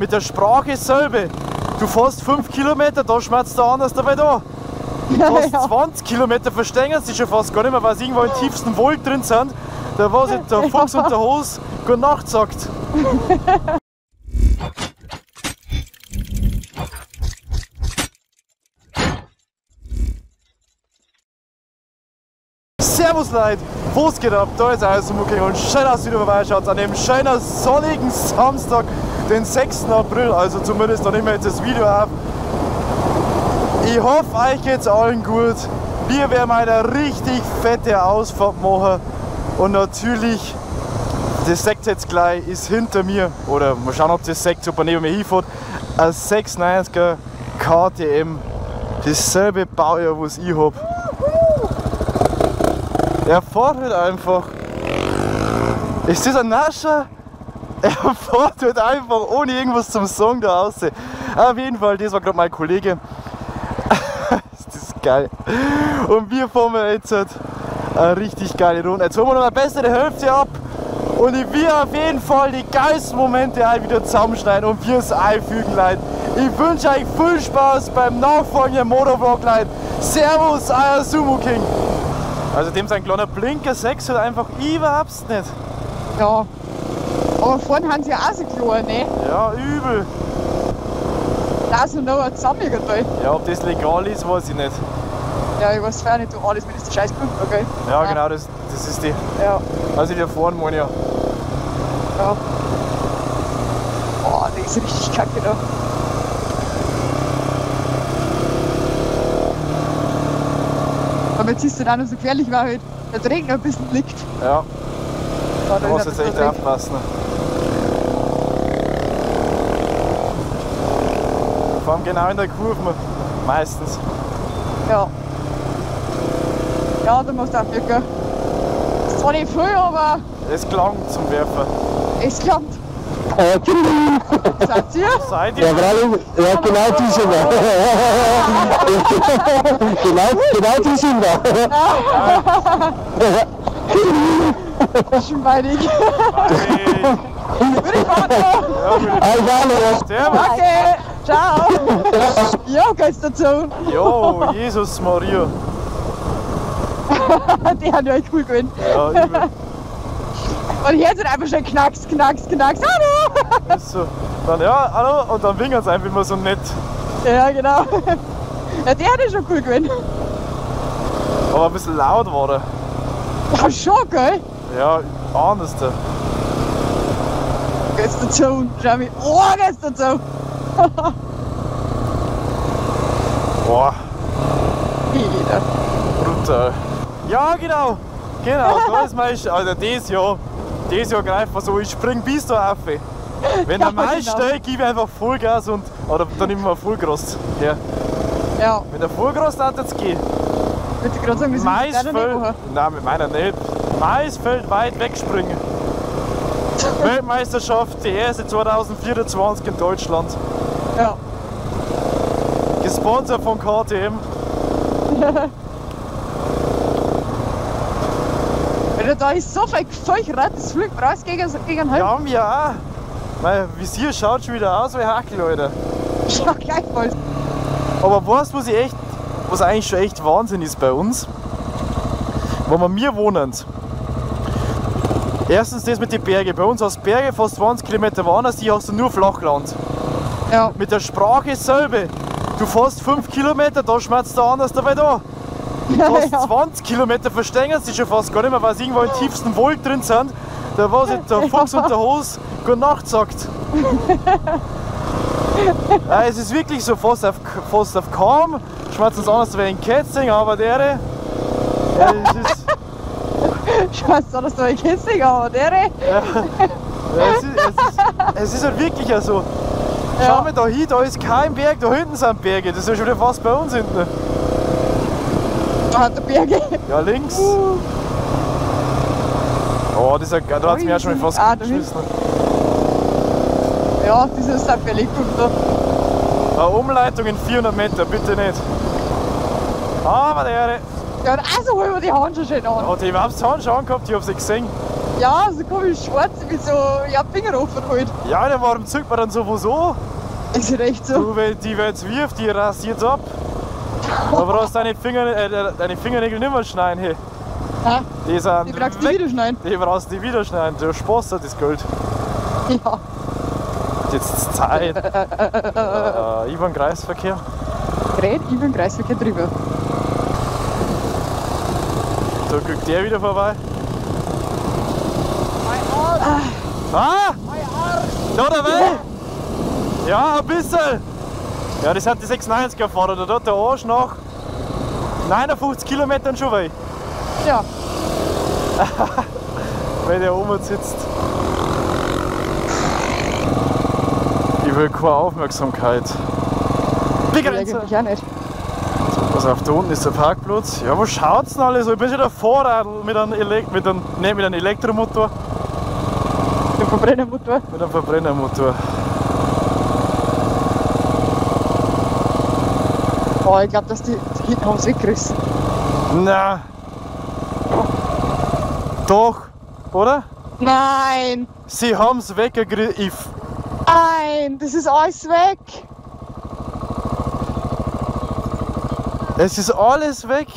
mit der Sprache selber. Du fährst 5 Kilometer, da schmerzt der anders dabei da. Du fährst 20 Kilometer, verstehen sie schon fast gar nicht mehr, weil sie irgendwo im tiefsten Wald drin sind. Da war der Fuchs und der Hose gute Nacht sagt. Servus Leute, was geht ab? Da ist euer Sumuking und schön, dass ihr wieder vorbeischaut an dem schönen sonnigen Samstag, den 6. April, also zumindest dann immer jetzt das Video ab. Ich hoffe, euch geht's allen gut. Wir werden eine richtig fette Ausfahrt machen und natürlich, das seht ihr jetzt gleich, ist hinter mir, oder mal schauen, ob das seht, ob er neben mir hinfährt, ein 690er KTM, dasselbe Baujahr, was ich habe. Er fährt halt einfach. Ist das ein Nascher? Er fährt halt einfach ohne irgendwas zum Song da aussehen. Auf jeden Fall, das war gerade mein Kollege. Das ist geil. Und wir fahren jetzt halt eine richtig geile Runde. Jetzt holen wir noch eine bessere Hälfte ab. Und ich will auf jeden Fall die geilsten Momente auch wieder zusammenschneiden und wir es einfügen, Leute. Ich wünsche euch viel Spaß beim nachfolgenden Motovlog, Leute. Servus, euer Sumuking. Also dem sein kleiner Blinker 6 hat einfach überhaupt nicht. Ja. Aber vorne haben sie auch so klein, ne? Ja, übel. Da ist noch ein zusammengetan. Ja, ob das legal ist, weiß ich nicht. Ja, ich weiß gar nicht, du alles mit dieser scheiß Kumpel, gell? Ja, genau, das ist die. Ja. Also die da vorne meine ja. Ja. Boah, die ist richtig kacke da. Aber jetzt ist es dann noch so gefährlich, weil halt der Regen ein bisschen liegt. Ja. Da Da musst du jetzt echt aufpassen. Vor allem genau in der Kurve, meistens. Ja. Ja, da musst du auch wirklich. Das ist zwar nicht viel, aber Es gelangt zum Werfen. es klappt. Seid ihr? Seid ihr? Ja, ja, genau die sind wir. genau die sind wir. Schon bei dir. Würde ich fahren. Servus. Danke. Ciao. Ja, geht's dazu? Jo, Jesus Maria. Die haben ja echt cool gewinnt. Ja, übel. Und hier sind einfach schon knacks. Hallo! Ist so. Dann ja, hallo, und dann winken sie einfach immer so nett. Ja, genau. Ja, der hat ja schon cool gewinnt. Aber ein bisschen laut war der. Ja, schon, gell? Ja, anders da. Geht's dazu? Schau mich. Oh, geht's dazu? Boah, Jeder. brutal. Ja, genau. Genau, da ist mein also das Jahr greift man so, ich spring bis da rauf. Wenn der Mai genau. steigt, gebe ich einfach Vollgas und oder dann nehmen wir Vollgrost her. Ja, Wenn der Vollgrost hat, jetzt geht. würde ich gerade sagen, das ist Maisfeld, nicht machen. nein, mit meiner nicht. Maisfeld weit wegspringen. Weltmeisterschaft, die erste 2024 in Deutschland. Ja. Gesponsert von KTM. Alter, da ist so viel Feuchrat, das fliegt raus gegen Heim. Ja, haben wir auch. Mein Visier schaut schon wieder aus wie Hackel, Alter. Ja, gleichfalls. Aber weißt du, was eigentlich schon echt Wahnsinn ist bei uns? Wo wir wohnen. Erstens das mit den Bergen. Bei uns aus Berge fast 20 Kilometer woanders, die hast du nur Flachland. Ja. Mit der Sprache selber. Du fährst 5 Kilometer, da schmerzt der anders dabei da. Du fährst 20 Kilometer, verstehen sie schon fast gar nicht mehr, weil sie irgendwo im tiefsten Wald drin sind. Da war der Fuchs und der Hose gute Nacht sagt. Ja, es ist wirklich so, fast auf kaum schmerzt es anders wie ein Kätzing, aber ja, es ist. Scheiße, das war ein Kissing, aber der. Ja, es ist halt wirklich so. Ja. Schau mal da hin, da ist kein Berg, da hinten sind Berge, das ist ja schon wieder fast bei uns hinten. Da hat der Berge. Ja, links. Oh, da hat es mir auch schon fast geschissen. Ja, das ist ein völlig gut da. Eine Umleitung in 400 Meter, bitte nicht. Aber der. Ja, und also holen wir die Handschuhe schön an. Hat die überhaupt die Handschuhe angehabt? Ich hab sie gesehen. Ja, so komisch schwarz mit so Finger offen halt. Ja, der warum zückt man dann sowieso? Ist ja echt so. Du, wenn die jetzt wirft, die rasiert's ab. Da brauchst du deine Fingernägel nicht mehr schneiden. Hey. Ja, Die sind die brauchst du wieder schneiden. Die brauchst du wieder schneiden. Du sparst dir das Geld. Ja. Jetzt Zeit. Über den Kreisverkehr. Gerät über den Kreisverkehr drüber. Da guckt der wieder vorbei. Ah! Da der Weg! Ja, ein bisschen! Ja, das hat die 96er gefahren. Da hat der Arsch nach 59 Kilometern schon weg. Ja. Weil der oben sitzt. Ich will keine Aufmerksamkeit. Begrenzer! Eigentlich auch nicht. Pass auf, da unten ist der Parkplatz. Ja, wo schaut's denn alles? Ich bin schon der Fahrradl mit einem Elektromotor. Mit dem Verbrennermotor. Mit einem Verbrennermotor. Oh, ich glaube, dass die hinten haben es weggerissen. Na. Doch, oder? Nein! Sie haben's weggegriffen. Nein! Das ist alles weg! Es ist alles weg.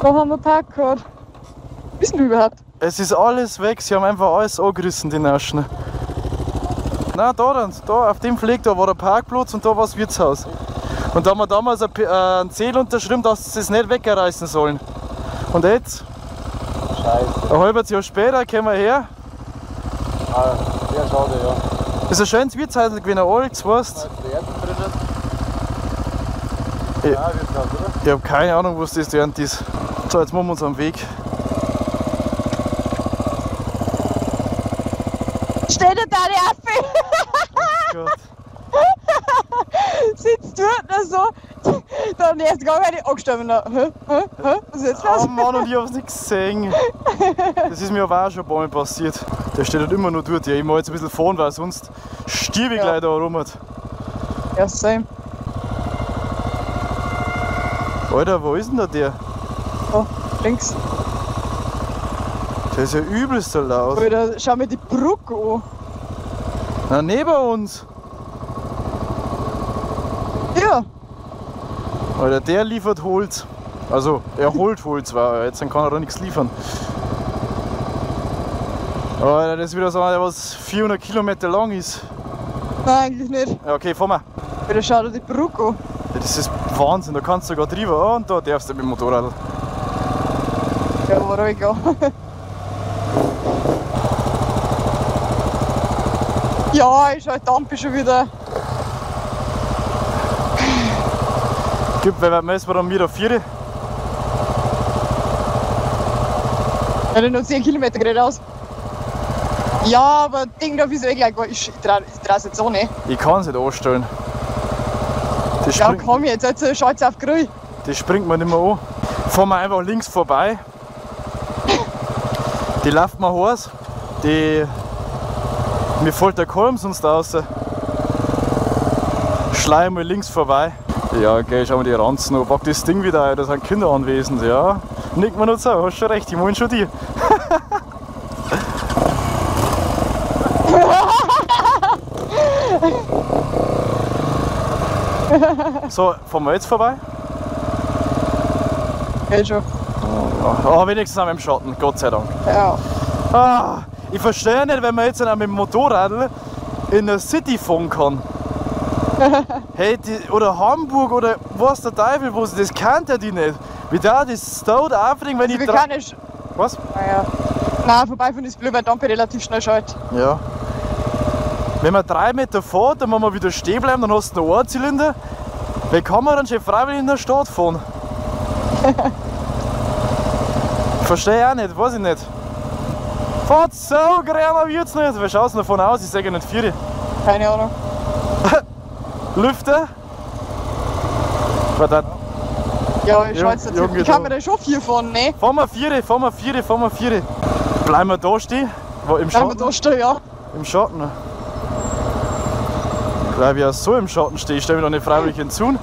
Wo haben wir Park gehabt? Wissen wir überhaupt? Es ist alles weg. Sie haben einfach alles angerissen, die Naschen. Nein, da auf dem Fleck da war der Parkplatz und da war das Wirtshaus. Und da haben wir damals einen Zettel unterschrieben, dass sie es nicht wegreißen sollen. Und jetzt, Scheiße. ein halbes Jahr später, kommen wir her. Ah, sehr schade, ja. Das ist ein schönes Wirtshaus gewesen, ein altes, weißt Ja, wird das, oder? Ich habe keine Ahnung, was das dort ist. So, jetzt machen wir uns am Weg. Stell dir deine Affe! Gott. Sitzt dort da so. Dann erst gar nicht angestorben. Was ist jetzt los? Oh Mann, und ich hab's nicht gesehen. Das ist mir aber auch schon ein paar Mal passiert. Der steht halt immer noch dort. Ja, ich muss jetzt ein bisschen fahren, weil sonst stirb ich Ja. gleich da rum. Ja, same. Alter, wo ist denn da der? Oh, links. Der ist ja übelst laut. Alter, schau mir die Brücke an. Na, neben uns. Ja. Alter, der liefert Holz. Also, er holt Holz, weil jetzt kann er doch nichts liefern. Alter, das ist wieder so einer, der was 400 Kilometer lang ist. Nein, eigentlich nicht. Ja, okay, fahren wir. Alter, schau dir die Brücke an. Ja, das ist Wahnsinn, da kannst du sogar drüber und da darfst du mit dem Motorrad. Ja, war ruhig an. Ja, ist halt Dampi schon wieder. Gibt, weil wir dann wieder 4. Ja, dann noch 10 Kilometer geradeaus. Ja, aber Ding, da ist eh gleich. Ich trau es jetzt auch nicht. Ich kann es nicht anstellen. Das Ja, springt, komm jetzt schaut's auf grün. das springt mir nicht mehr an. Fahren wir einfach links vorbei. Die läuft mir heiß. Mir fällt der Kolben sonst raus. Schleim mal links vorbei. Ja, okay, schauen wir die Ranzen an. Pack das Ding wieder ein, da sind Kinder anwesend. Ja, nickt mir nicht so, hast schon recht, ich meine schon die. So, fahren wir jetzt vorbei? Ja, schon. Oh, wenigstens sind wir im Schatten, Gott sei Dank. Ja. Ah, ich verstehe nicht, wenn man jetzt auch mit dem Motorrad in der City fahren kann. Hey, oder Hamburg oder was der Teufel, wo sie das kennt ja die nicht. Wie da das dauert aufregen, wenn ich Wir können nicht. Was? Naja. Nein, vorbeifahren ist blöd, weil Dampi relativ schnell schaltet. Ja. Wenn man 3 Meter fährt, dann muss man wieder stehen bleiben, dann hast du einen Zylinder. Wie kann man dann schon freiwillig in der Stadt fahren? Verstehe auch nicht, weiß ich nicht. Fahrt so gerne wird's nicht. Wie schaut's davon aus? Ich sage nicht 4. Keine Ahnung. Lüfte? Verdammt. Ja, ich schalte jetzt. Junge, Ich kann mir da schon 4 fahren, ne? Fahren wir 4, fahren wir 4, fahren wir 4. Bleiben wir da stehen? Im Wenn wir Schatten? da stehen, ja. Im Schatten. Bleib ich auch so im Schatten stehen. Ich stelle mich doch nicht freiwillig hinzu.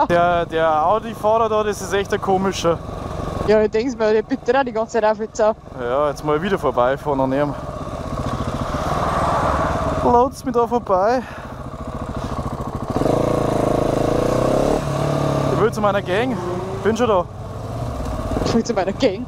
Ja. Der Audi-Fahrer da, das ist echt ein komischer. Ja, ich denke mir, der bitte auch die ganze Zeit auf jetzt auch. Ja, jetzt mal wieder vorbeifahren an ihm. Laut's mich da vorbei. Ich will zu meiner Gang. Bin schon da. Ich will zu meiner Gang.